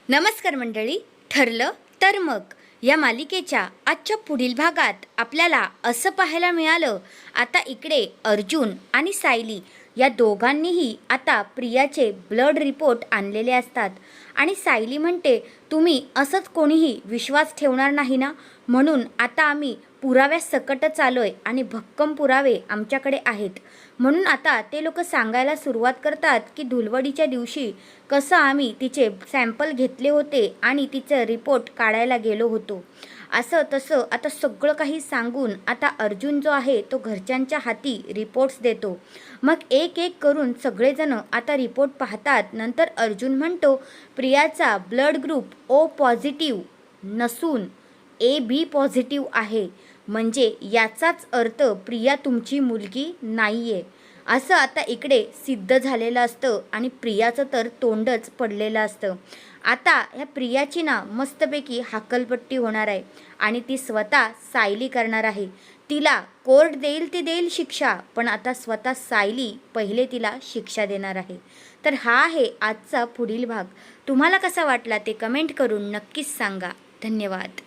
नमस्कार मंडळी, ठरलं तर मग या मालिकेच्या आजच्या पुढील भागात आपल्याला असं पाहायला मिळालं, आता इकडे अर्जुन आणि सायली या दोघांनीही आता प्रियाचे ब्लड रिपोर्ट आणलेले असतात आणि सायली म्हणते, तुम्ही असंच कोणीही विश्वास ठेवणार नाही ना, म्हणून आता आम्ही पुराव्यासकटच आलो आहे आणि भक्कम पुरावे आमच्याकडे आहेत. म्हणून आता ते लोक सांगायला सुरुवात करतात की धुलवडीच्या दिवशी कसं आम्ही तिचे सॅम्पल घेतले होते आणि तिचं रिपोर्ट काढायला गेलो होतो, असं तसं आता सगळं काही सांगून आता अर्जुन जो आहे तो घरच्यांच्या हाती रिपोर्ट्स देतो. मग एक एक करून सगळेजण आता रिपोर्ट पाहतात. नंतर अर्जुन म्हणतो, प्रियाचा ब्लड ग्रुप ओ पॉझिटिव्ह नसून AB पॉझिटिव्ह आहे, म्हणजे याचाच अर्थ प्रिया तुमची मुलगी नाही आहे असं आता इकडे सिद्ध झालेलं असतं आणि प्रियाचं तर तोंडच पडलेलं असतं. आता ह्या प्रियाची ना मस्तपैकी हाकलपट्टी होणार आहे आणि ती स्वतः सायली करणार आहे. तिला कोर्ट देईल ती देईल शिक्षा, पण आता स्वतः सायली पहिले तिला शिक्षा देणार आहे. तर हा आहे आजचा पुढील भाग. तुम्हाला कसा वाटला ते कमेंट करून नक्कीच सांगा. धन्यवाद.